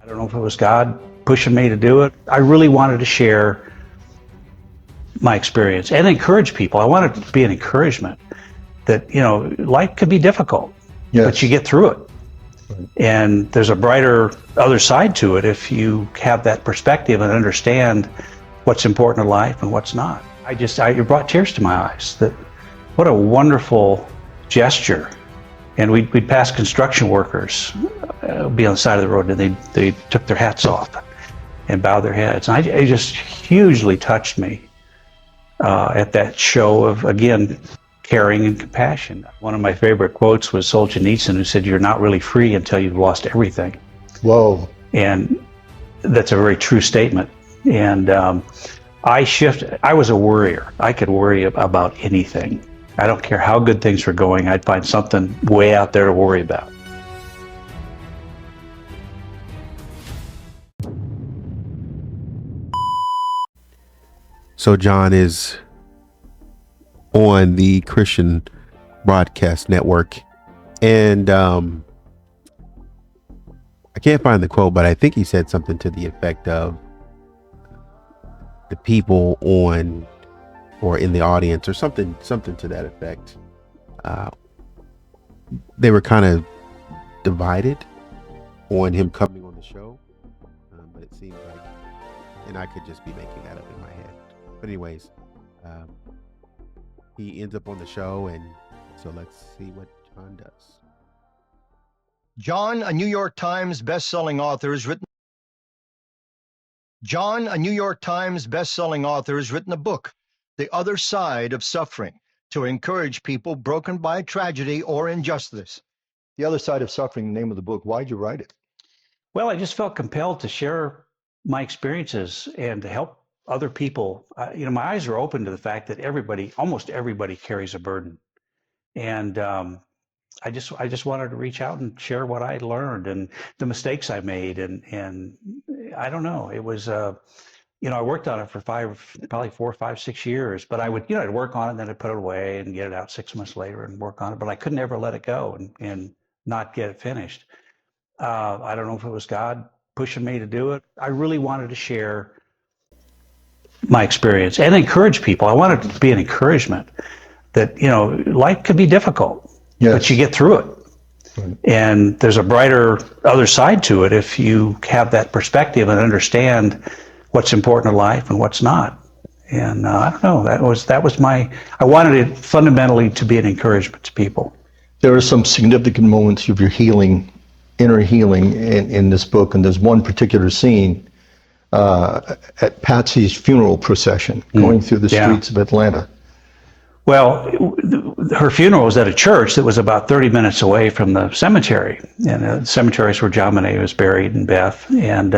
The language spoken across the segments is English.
I don't know if it was God pushing me to do it. I really wanted to share my experience and encourage people. I wanted it to be an encouragement that, you know, life can be difficult, but you get through it. Right. And there's a brighter other side to it if you have that perspective and understand what's important in life and what's not. It brought tears to my eyes. That what a wonderful gesture. And we'd pass construction workers, be on the side of the road, and they took their hats off and bowed their heads. And it just hugely touched me at that show of, again, caring and compassion. One of my favorite quotes was Solzhenitsyn, who said, "You're not really free until you've lost everything." Whoa. And that's a very true statement. And I was a worrier. I could worry about anything. I don't care how good things were going, I'd find something way out there to worry about. So John is on the Christian Broadcast Network, and I can't find the quote, but I think he said something to the effect of the people on or in the audience or something to that effect. They were kind of divided on him coming on the show, but it seems like, and I could just be making that up in my head. But anyways, he ends up on the show, and so let's see what John does. John, a New York Times best-selling author, has written a book, The Other Side of Suffering, to encourage people broken by tragedy or injustice. The Other Side of Suffering, the name of the book. Why'd you write it? Well, I just felt compelled to share my experiences and to help other people. My eyes are open to the fact that almost everybody carries a burden. And I just wanted to reach out and share what I learned and the mistakes I made. And I don't know, it was, I worked on it for probably 4, 5, 6 years, but I would, I'd work on it and then I'd put it away and get it out 6 months later and work on it, but I couldn't ever let it go and not get it finished. I don't know if it was God pushing me to do it. I really wanted to share my experience and encourage people. I wanted it to be an encouragement that, life can be difficult, but you get through it. Right. And there's a brighter other side to it if you have that perspective and understand what's important in life and what's not. And I don't know, I wanted it fundamentally to be an encouragement to people. There are some significant moments of your healing, inner healing in this book, and there's one particular scene at Patsy's funeral procession going through the streets of Atlanta. Well, her funeral was at a church that was about 30 minutes away from the cemetery, and the cemetery is where JonBenet was buried and Beth. And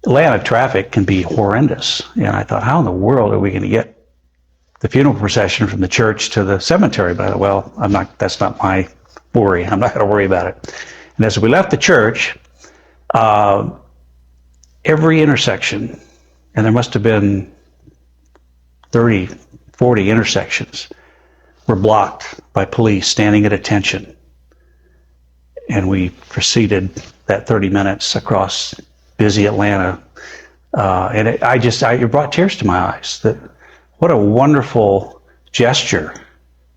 Atlanta traffic can be horrendous. And I thought, how in the world are we going to get the funeral procession from the church to the cemetery? But I thought, well, that's not my worry. I'm not going to worry about it. And as we left the church, every intersection, and there must have been 30, 40 intersections, were blocked by police standing at attention. And we proceeded that 30 minutes across busy Atlanta. And it brought tears to my eyes. That what a wonderful gesture.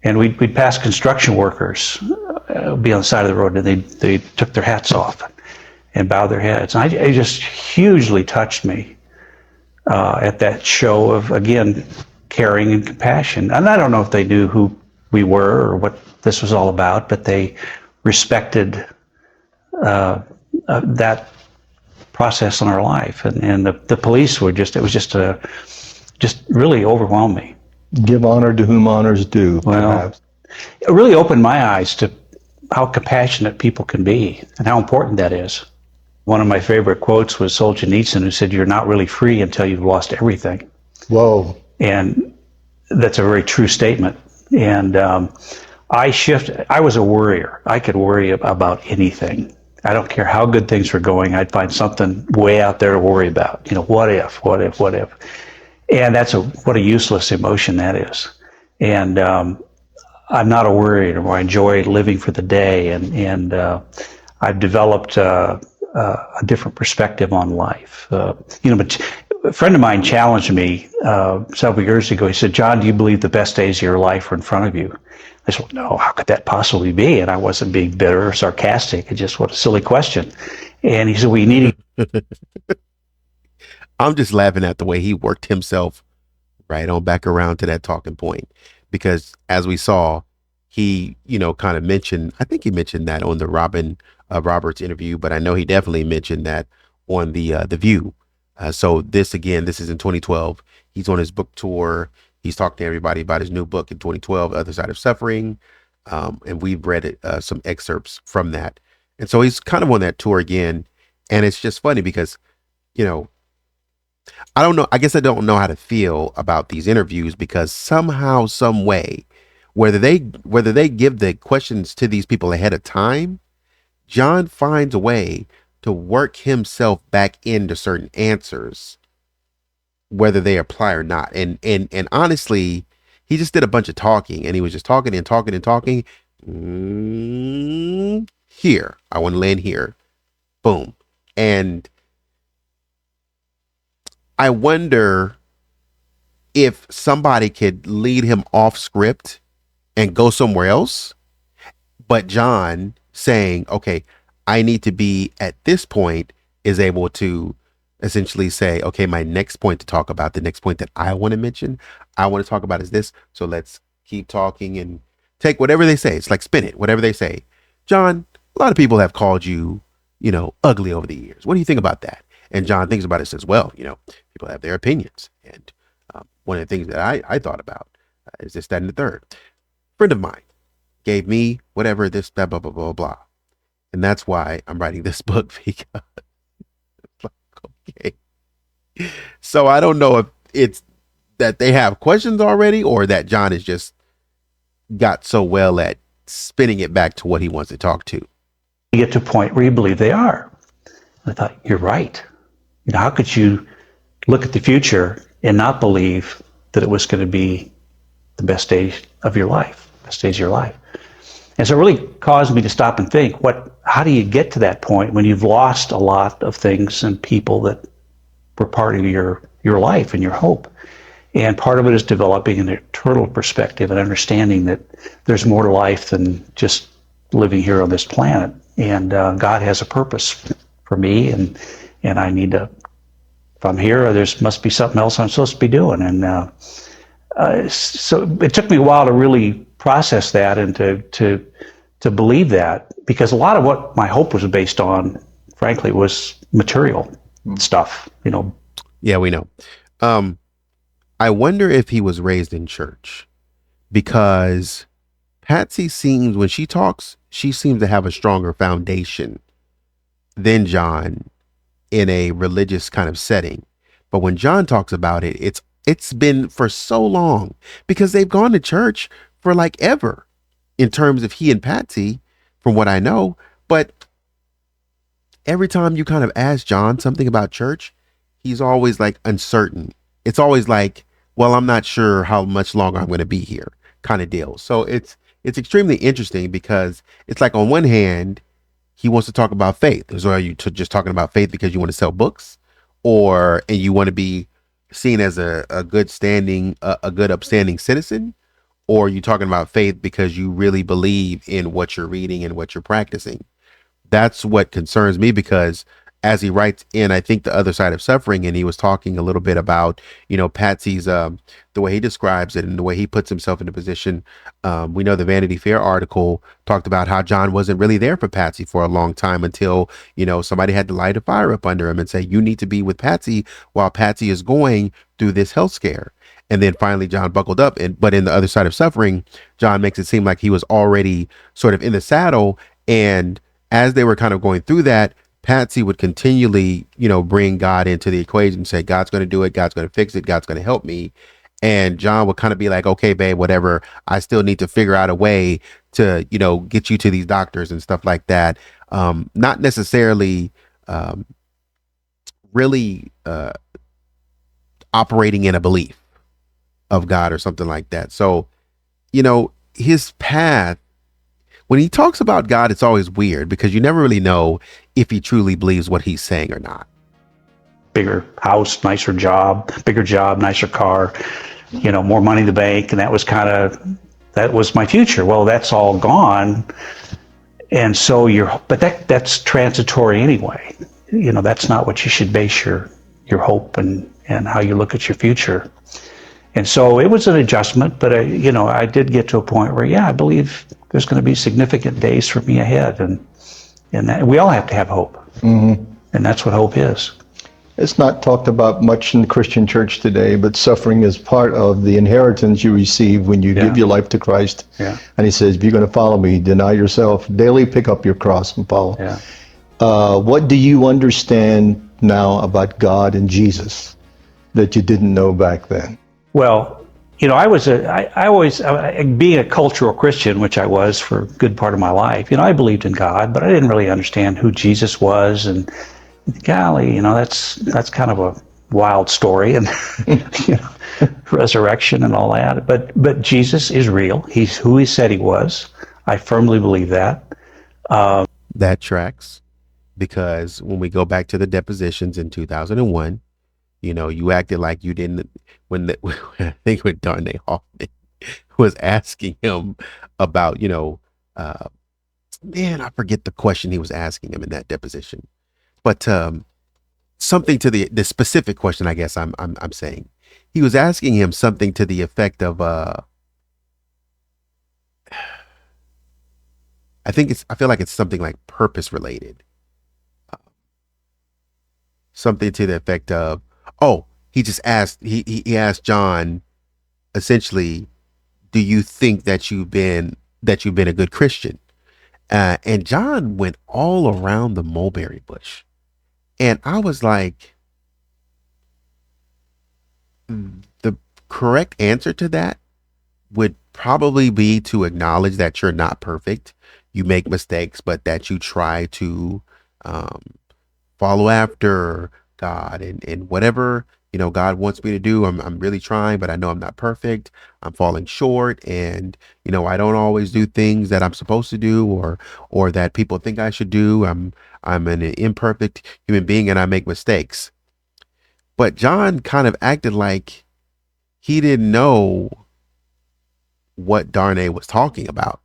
And we'd pass construction workers, be on the side of the road, and they took their hats off and bowed their heads. And it just hugely touched me at that show of, again, caring and compassion. And I don't know if they knew who we were or what this was all about, but they respected that process in our life. And the police were just really overwhelmed me. Give honor to whom honors due. Well, perhaps. It really opened my eyes to how compassionate people can be and how important that is. One of my favorite quotes was Solzhenitsyn, who said, "You're not really free until you've lost everything." Whoa. And that's a very true statement. And I was a worrier. I could worry about anything. I don't care how good things were going, I'd find something way out there to worry about. What if? And what a useless emotion that is. And I'm not a worrier. I enjoy living for the day. And I've developed a different perspective on life. But a friend of mine challenged me several years ago. He said, "John, do you believe the best days of your life are in front of you?" I said, "Well, no, how could that possibly be?" And I wasn't being bitter or sarcastic. It just, what a silly question. And he said, "We need I'm just laughing at the way he worked himself right on back around to that talking point, because as we saw, he, kind of mentioned, I think he mentioned that on the Robin Roberts interview, but I know he definitely mentioned that on the View. So this is in 2012. He's on his book tour. He's talking to everybody about his new book in 2012, Other Side of Suffering. And we've read some excerpts from that. And so he's kind of on that tour again. And it's just funny because, you know, I don't know. I guess I don't know how to feel about these interviews, because somehow, some way, whether they give the questions to these people ahead of time, John finds a way to work himself back into certain answers, whether they apply or not. And honestly, he just did a bunch of talking, and he was just talking and talking and talking. Here, I want to land here. Boom. And I wonder if somebody could lead him off script and go somewhere else, but John saying, okay, I need to be at this point, is able to essentially say, okay, my next point to talk about, the next point that I want to mention, I want to talk about is this. So let's keep talking and take whatever they say. It's like spin it, whatever they say. John, a lot of people have called you, ugly over the years. What do you think about that? And John thinks about it, says, well, people have their opinions. And one of the things that I thought about is this, that, and the third. Friend of mine gave me whatever, this, blah, blah, blah, blah, blah. And that's why I'm writing this book, because, okay. So I don't know if it's that they have questions already, or that John has just got so well at spinning it back to what he wants to talk to. You get to a point where you believe they are. I thought, you're right. How could you look at the future and not believe that it was going to be the best days of your life, best days of your life? And so it really caused me to stop and think, how do you get to that point when you've lost a lot of things and people that were part of your life and your hope? And part of it is developing an eternal perspective and understanding that there's more to life than just living here on this planet. And God has a purpose for me, and I need to, if I'm here, there must be something else I'm supposed to be doing. And so it took me a while to really process that and to believe that, because a lot of what my hope was based on, frankly, was material stuff. Yeah, we know. I wonder if he was raised in church, because Patsy seems, when she talks, she seems to have a stronger foundation than John in a religious kind of setting. But when John talks about it, it's been for so long, because they've gone to church for like ever, in terms of he and Patsy, from what I know. But every time you kind of ask John something about church, he's always like uncertain. It's always like, well, I'm not sure how much longer I'm going to be here, kind of deal. So it's extremely interesting, because it's like, on one hand, he wants to talk about faith. So are you just talking about faith because you want to sell books, and you want to be seen as a good upstanding citizen? Or are you talking about faith because you really believe in what you're reading and what you're practicing? That's what concerns me, because as he writes in, I think, The Other Side of Suffering, and he was talking a little bit about, Patsy's, the way he describes it and the way he puts himself in a position. We know the Vanity Fair article talked about how John wasn't really there for Patsy for a long time, until, somebody had to light a fire up under him and say, you need to be with Patsy while Patsy is going through this health scare. And then finally John buckled up. But in The Other Side of Suffering, John makes it seem like he was already sort of in the saddle. And as they were kind of going through that, Patsy would continually, bring God into the equation, say, God's going to do it. God's going to fix it. God's going to help me. And John would kind of be like, okay, babe, whatever. I still need to figure out a way to, get you to these doctors and stuff like that. Not necessarily really operating in a belief of God or something like that. So, his path, when he talks about God, it's always weird because you never really know if he truly believes what he's saying or not. Bigger house, nicer job, bigger job, nicer car, more money in the bank. And that was my future. Well, that's all gone. And so but that's transitory anyway. That's not what you should base your hope and how you look at your future. And so it was an adjustment, but I did get to a point where, I believe there's going to be significant days for me ahead, and that we all have to have hope, and that's what hope is. It's not talked about much in the Christian church today, but suffering is part of the inheritance you receive when you give your life to Christ. Yeah. And he says, if you're going to follow me, deny yourself, daily pick up your cross and follow. Yeah. What do you understand now about God and Jesus that you didn't know back then? Well, I always, being a cultural Christian, which I was for a good part of my life, I believed in God, but I didn't really understand who Jesus was. And golly, that's kind of a wild story, and resurrection and all that. But Jesus is real. He's who he said he was. I firmly believe that. That tracks, because when we go back to the depositions in 2001, you acted like you didn't, I think when Darnay Hoffman was asking him about, man, I forget the question he was asking him in that deposition, but something to the specific question, I guess I'm saying, he was asking him something to the effect of, I feel like it's something like purpose related, something to the effect of, he just asked, he asked John, essentially, do you think that you've been a good Christian? And John went all around the mulberry bush. And I was like, the correct answer to that would probably be to acknowledge that you're not perfect. You make mistakes, but that you try to follow after God and whatever God wants me to do. I'm really trying, but I know I'm not perfect. I'm falling short, and I don't always do things that I'm supposed to do or that people think I should do. I'm an imperfect human being, and I make mistakes. But John kind of acted like he didn't know what Darnay was talking about.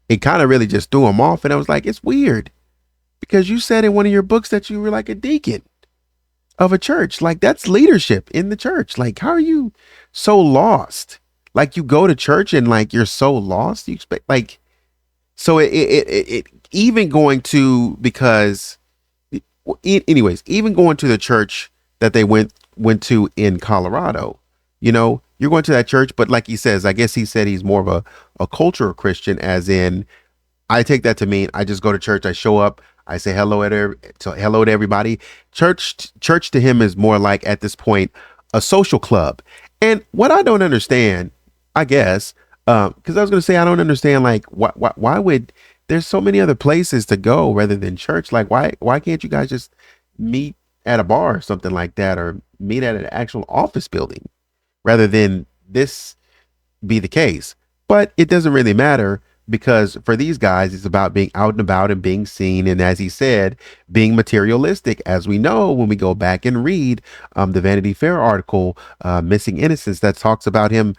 It kind of really just threw him off, and I was like, it's weird because you said in one of your books that you were like a deacon of a church. Like, that's leadership in the church. Like, how are you so lost? Like, you go to church and like you're so lost. You expect so it even going to, because anyways, even going to the church that they went to in Colorado, you're going to that church, but like he says, I guess he said he's more of a cultural Christian, as in, I take that to mean I just go to church, I show up, I say hello to everybody. Church to him is more like, at this point, a social club. And what I don't understand, I guess, because I was going to say, I don't understand, like, why would, there's so many other places to go rather than church. Like, why can't you guys just meet at a bar or something like that, or meet at an actual office building rather than this be the case? But it doesn't really matter, because for these guys, it's about being out and about and being seen. And as he said, being materialistic, as we know, when we go back and read the Vanity Fair article, Missing Innocence, that talks about him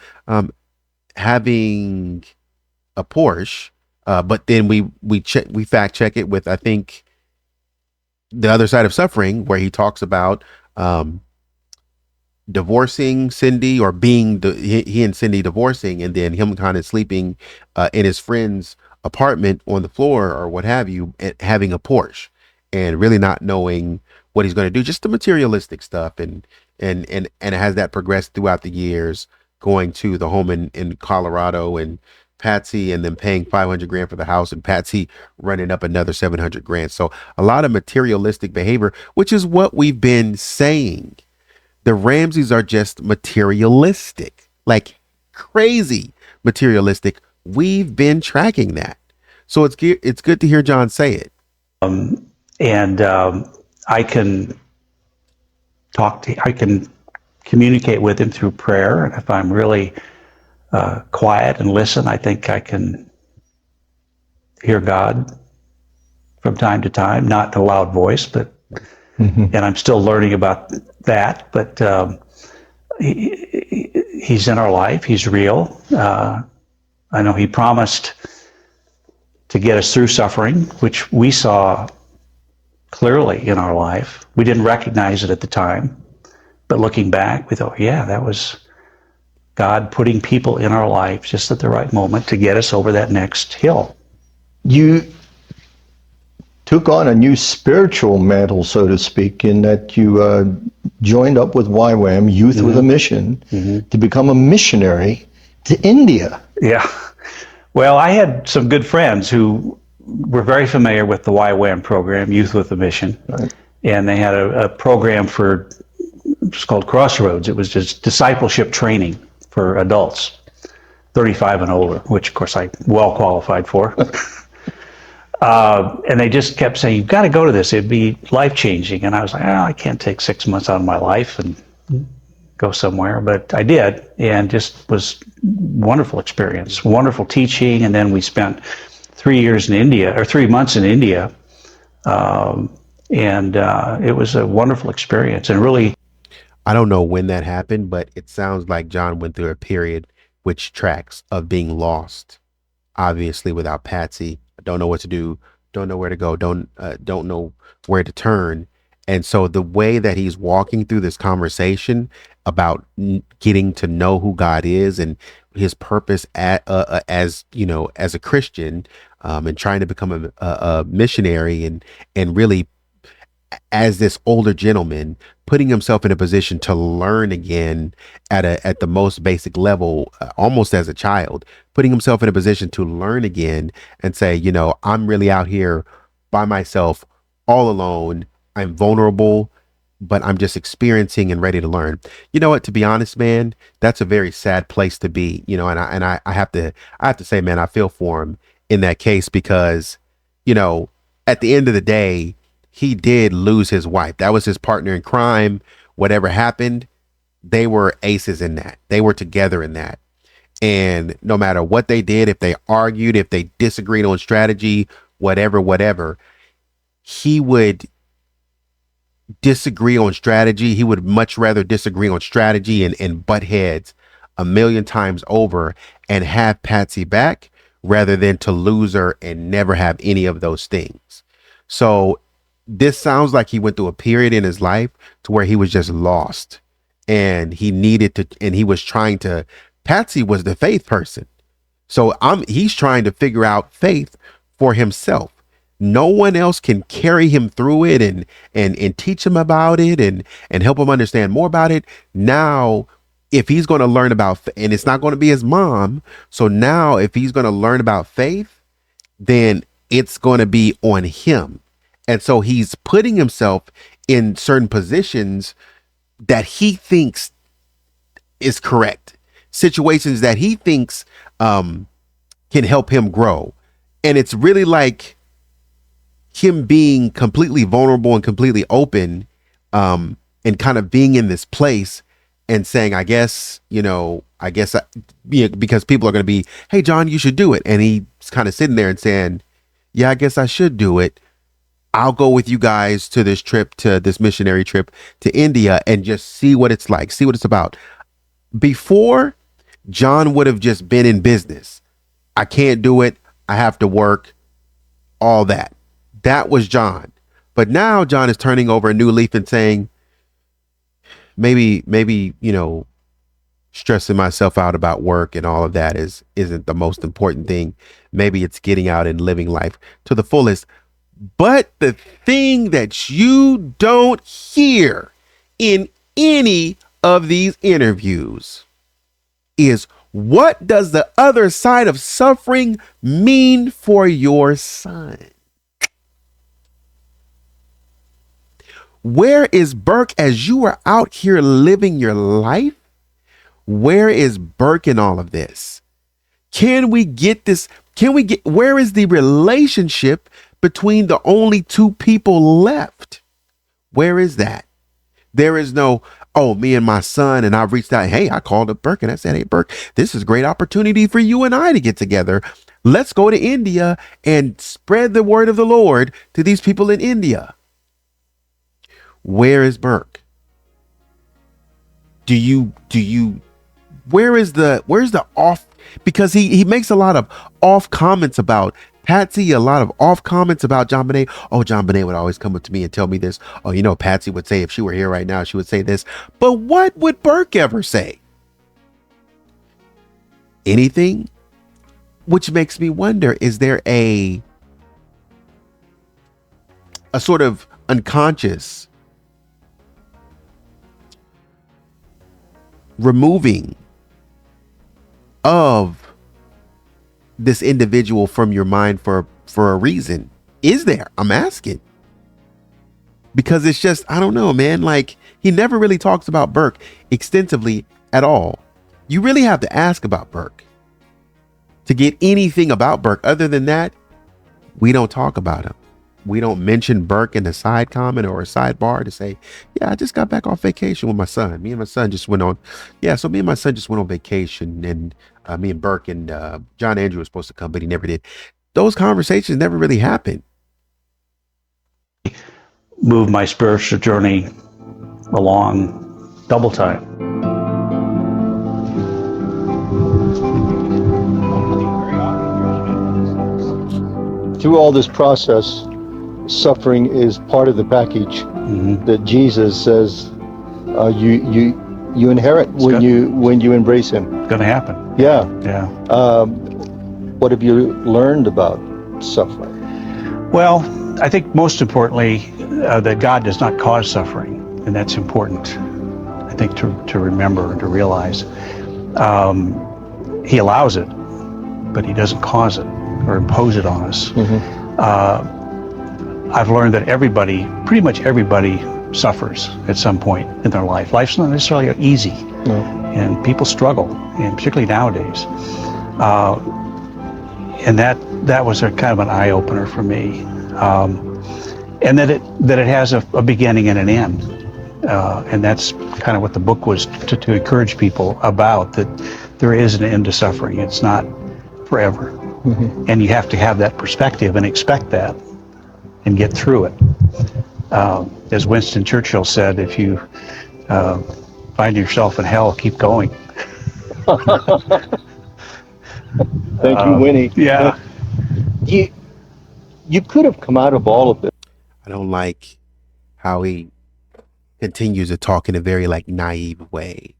having a Porsche. But then we fact check it with, I think, The Other Side of Suffering, where he talks about divorcing Cindy, or being he and Cindy divorcing, and then him kind of sleeping in his friend's apartment on the floor or what have you, and having a Porsche, and really not knowing what he's going to do, just the materialistic stuff. And it has that progressed throughout the years, going to the home in Colorado, and Patsy, and then paying $500,000 for the house, and Patsy running up another $700,000. So a lot of materialistic behavior, which is what we've been saying. The Ramseys are just materialistic, like crazy materialistic. We've been tracking that. So it's good to hear John say it. And I can I can communicate with him through prayer. And if I'm really quiet and listen, I think I can hear God from time to time, not in a loud voice, but and I'm still learning about that. But he's in our life. He's real. I know he promised to get us through suffering, which we saw clearly in our life. We didn't recognize it at the time, but looking back, we thought, yeah, that was God putting people in our life just at the right moment to get us over that next hill. You took on a new spiritual mantle, so to speak, in that you joined up with YWAM, Youth with a Mission, to become a missionary to India. Yeah. Well, I had some good friends who were very familiar with the YWAM program, Youth with a Mission. Right. And they had a program for, it's called Crossroads. It was just discipleship training for adults, 35 and older, which of course I well qualified for. And they just kept saying, you've got to go to this. It'd be life-changing. And I was like, oh, I can't take 6 months out of my life and go somewhere. But I did, and just was wonderful experience, wonderful teaching. And then we spent 3 years in India, or 3 months in India. And it was a wonderful experience. And really, I don't know when that happened, but it sounds like John went through a period which tracks of being lost, obviously without Patsy. Don't know what to do, don't know where to go, don't know where to turn. And so the way that he's walking through this conversation about getting to know who God is and his purpose as you know, as a Christian, and trying to become a missionary, and really as this older gentleman putting himself in a position to learn again at the most basic level, almost as a child, putting himself in a position to learn again and say, you know, I'm really out here by myself, all alone. I'm vulnerable, but I'm just experiencing and ready to learn. You know what, to be honest, man, that's a very sad place to be, you know, and I have to say, man, I feel for him in that case, because, you know, at the end of the day, he did lose his wife. That was his partner in crime. Whatever happened, they were aces in that. They were together in that. And no matter what they did, if they argued, if they disagreed on strategy, whatever, he would disagree on strategy. He would much rather disagree on strategy and butt heads a million times over and have Patsy back rather than to lose her and never have any of those things. So this sounds like he went through a period in his life to where he was just lost, and he needed to, and he was trying to, Patsy was the faith person. So he's trying to figure out faith for himself. No one else can carry him through it and teach him about it and help him understand more about it. Now, if he's going to learn about, and it's not going to be his mom. So now if he's going to learn about faith, then it's going to be on him. And so he's putting himself in certain positions that he thinks is correct, situations that he thinks can help him grow. And it's really like him being completely vulnerable and completely open, and kind of being in this place and saying, I guess, because people are going to be, hey, John, you should do it. And he's kind of sitting there and saying, yeah, I guess I should do it. I'll go with you guys to this missionary trip to India and just see what it's like, see what it's about. Before, John would have just been in business. I can't do it. I have to work, all that. That was John. But now John is turning over a new leaf and saying, maybe, stressing myself out about work and all of that isn't the most important thing. Maybe it's getting out and living life to the fullest. But the thing that you don't hear in any of these interviews is, what does the other side of suffering mean for your son? Where is Burke as you are out here living your life? Where is Burke in all of this? Where is the relationship between the only two people left? Where is that? There is no, oh, me and my son, and I've reached out. Hey, I called up Burke and I said, hey, Burke, this is a great opportunity for you and I to get together. Let's go to India and spread the word of the Lord to these people in India. Where is Burke? Where's the off? Because he makes a lot of off comments about Patsy, a lot of off comments about JonBenet. Oh, JonBenet would always come up to me and tell me this. Oh, Patsy would say if she were here right now, she would say this. But what would Burke ever say? Anything? Which makes me wonder, is there a sort of unconscious removing of this individual from your mind for a reason? Is there? I'm asking. Because it's just, I don't know, man. Like, he never really talks about Burke extensively at all. You really have to ask about Burke to get anything about Burke. Other than that, we don't talk about him. We don't mention Burke in a side comment or a sidebar to say, yeah, I just got back off vacation with my son. Me and my son just went on. Yeah, so me and my son just went on vacation, and me and Burke and John Andrew was supposed to come, but he never did. Those conversations never really happened. Move my spiritual journey along double time. Through all this process, suffering is part of the package that Jesus says you inherit when you embrace him. It's going to happen. Yeah. Yeah. What have you learned about suffering? Well, I think most importantly, that God does not cause suffering, and that's important, I think, to remember and to realize. He allows it, but he doesn't cause it or impose it on us. I've learned that pretty much everybody suffers at some point in their life. Life's not necessarily easy, and people struggle, and particularly nowadays. And that was a kind of an eye-opener for me. And that it has a beginning and an end. And that's kind of what the book was to encourage people about, that there is an end to suffering. It's not forever. And you have to have that perspective and expect that and get through it. As Winston Churchill said, if you find yourself in hell, keep going. Thank you, Winnie. Yeah. You could have come out of all of this. I don't like how he continues to talk in a very naive way.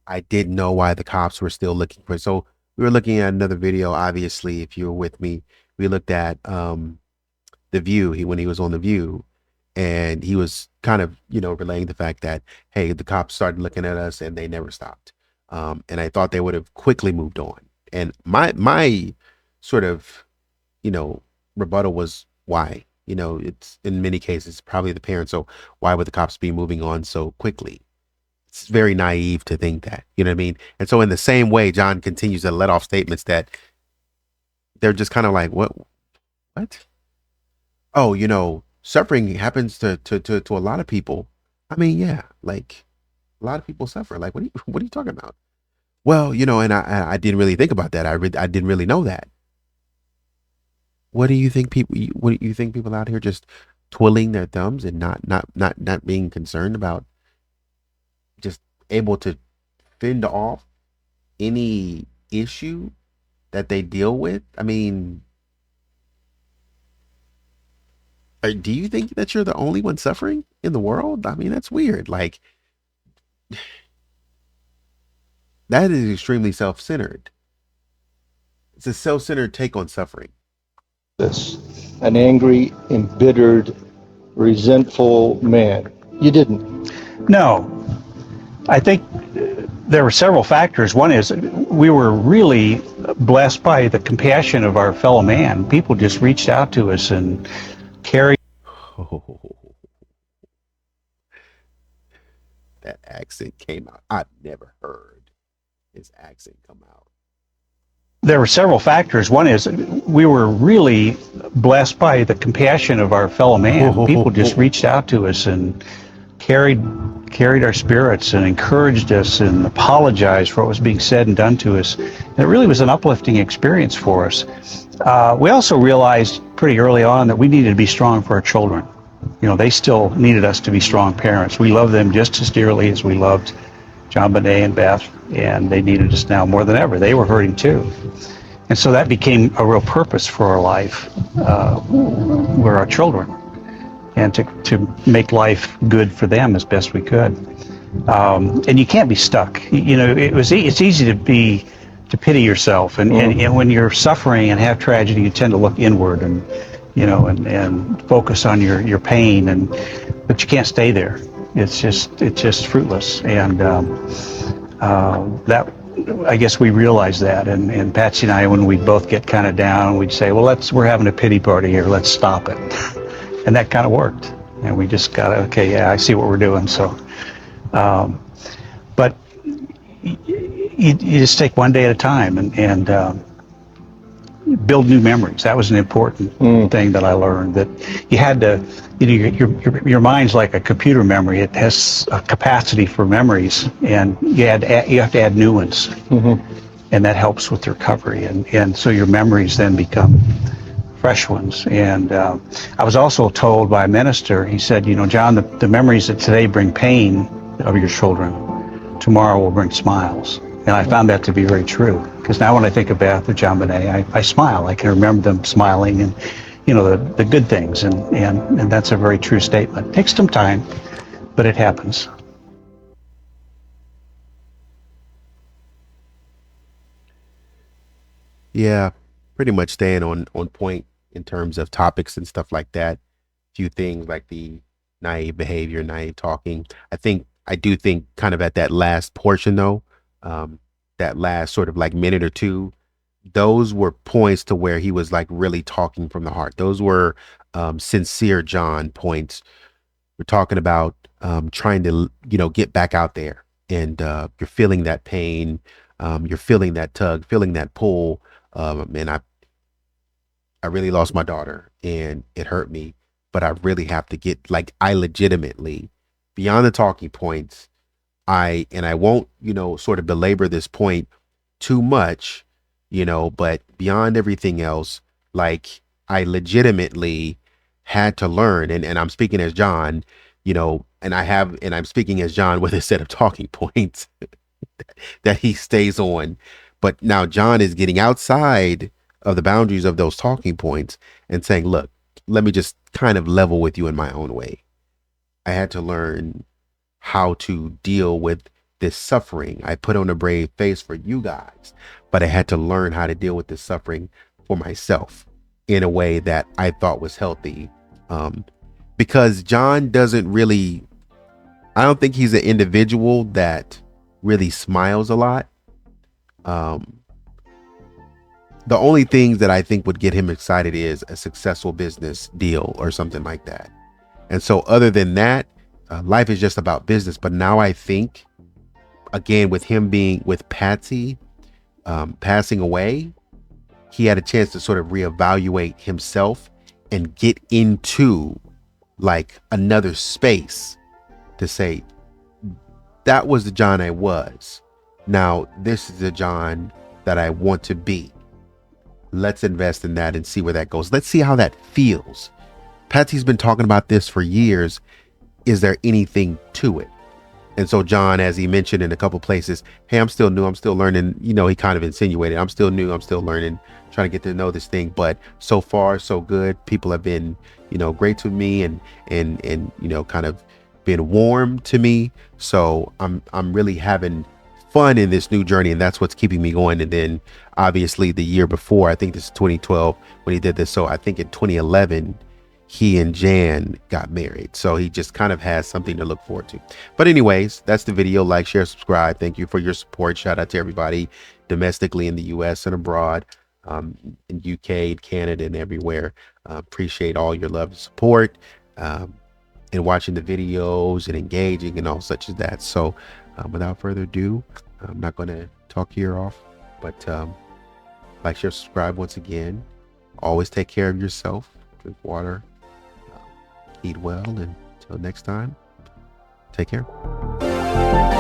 I didn't know why the cops were still looking for. So we were looking at another video. Obviously, if you were with me, we looked at The View. When he was on The View, and he was kind of relaying the fact that, hey, the cops started looking at us and they never stopped. And I thought they would have quickly moved on. And my sort of rebuttal was, why? It's in many cases probably the parents. So why would the cops be moving on so quickly? It's very naive to think that, you know what I mean? And so in the same way, John continues to let off statements that they're just kind of like, what? Oh, suffering happens to a lot of people. I mean, yeah, a lot of people suffer. What are you talking about? Well, and I didn't really think about that. I didn't really know that. What do you think people out here just twiddling their thumbs and not being concerned about, just able to fend off any issue that they deal with? I mean, do you think that you're the only one suffering in the world? I mean, that's weird. That is extremely self-centered. It's a self-centered take on suffering. An angry, embittered, resentful man. You didn't. No. I think there were several factors. One is we were really blessed by the compassion of our fellow man. People just reached out to us and carried. Oh, that accent came out. I've never heard his accent come out. There were several factors. One is we were really blessed by the compassion of our fellow man. People just reached out to us and carried carried our spirits and encouraged us and apologized for what was being said and done to us. And it really was an uplifting experience for us. We also realized pretty early on that we needed to be strong for our children. You know, they still needed us to be strong parents. We love them just as dearly as we loved JonBenet and Beth, and they needed us now more than ever. They were hurting too. And so that became a real purpose for our life, were our children, and to make life good for them as best we could. And you can't be stuck. You know, it's easy to pity yourself, and when you're suffering and have tragedy, you tend to look inward and, you know, and focus on your pain, but you can't stay there. It's just fruitless, and that, I guess we realized that, and Patsy and I, when we'd both get kind of down, we'd say, well, we're having a pity party here, let's stop it. And that kind of worked, and we just got, okay, yeah, I see what we're doing. So but you just take one day at a time and build new memories. That was an important thing that I learned, that you had to, you know, your mind's like a computer memory. It has a capacity for memories, and you have to add new ones, and that helps with recovery. And so your memories then become fresh ones. And I was also told by a minister, he said, you know, John, the memories that today bring pain of your children, tomorrow will bring smiles. And I found that to be very true, because now when I think of Beth or JonBenet, I smile. I can remember them smiling, and, you know, the good things, and that's a very true statement. It takes some time, but it happens. Yeah, pretty much staying on point in terms of topics and stuff like that. Few things like the naive behavior, naive talking. I do think kind of at that last portion though, that last sort of like minute or two, those were points to where he was like really talking from the heart. Those were sincere John points. We're talking about trying to, you know, get back out there, and you're feeling that pain, you're feeling that tug, feeling that pull. And I really lost my daughter, and it hurt me, but I really have to get, like, I legitimately, beyond the talking points, I won't, you know, sort of belabor this point too much, you know, but beyond everything else, like, I legitimately had to learn, and I'm speaking as John, you know, and I'm speaking as John with a set of talking points that he stays on. But now John is getting outside of the boundaries of those talking points and saying, look, let me just kind of level with you in my own way. I had to learn how to deal with this suffering. I put on a brave face for you guys, but I had to learn how to deal with this suffering for myself in a way that I thought was healthy. Because John doesn't really, I don't think he's an individual that really smiles a lot. The only things that I think would get him excited is a successful business deal or something like that. And so other than that, life is just about business. But now I think, again, with him being with Patsy passing away, he had a chance to sort of reevaluate himself and get into like another space to say, that was the John I was. Now, this is the John that I want to be. Let's invest in that and see where that goes. Let's see how that feels. Patsy's been talking about this for years. Is there anything to it? And so John, as he mentioned in a couple places, hey, I'm still new. I'm still learning. You know, he kind of insinuated, I'm still new. I'm still learning, trying to get to know this thing. But so far, so good. People have been, you know, great to me and, you know, kind of been warm to me. So I'm really having fun in this new journey, and that's what's keeping me going. And then obviously the year before, I think this is 2012 when he did this. So I think in 2011, he and Jan got married. So he just kind of has something to look forward to. But anyways, that's the video. Like, share, subscribe. Thank you for your support. Shout out to everybody domestically in the US and abroad, in UK, Canada, and everywhere. Appreciate all your love and support, and watching the videos and engaging and all such as that. So without further ado, I'm not going to talk your off, but like, share, subscribe once again. Always take care of yourself. Drink water. Eat well. And until next time, Take care.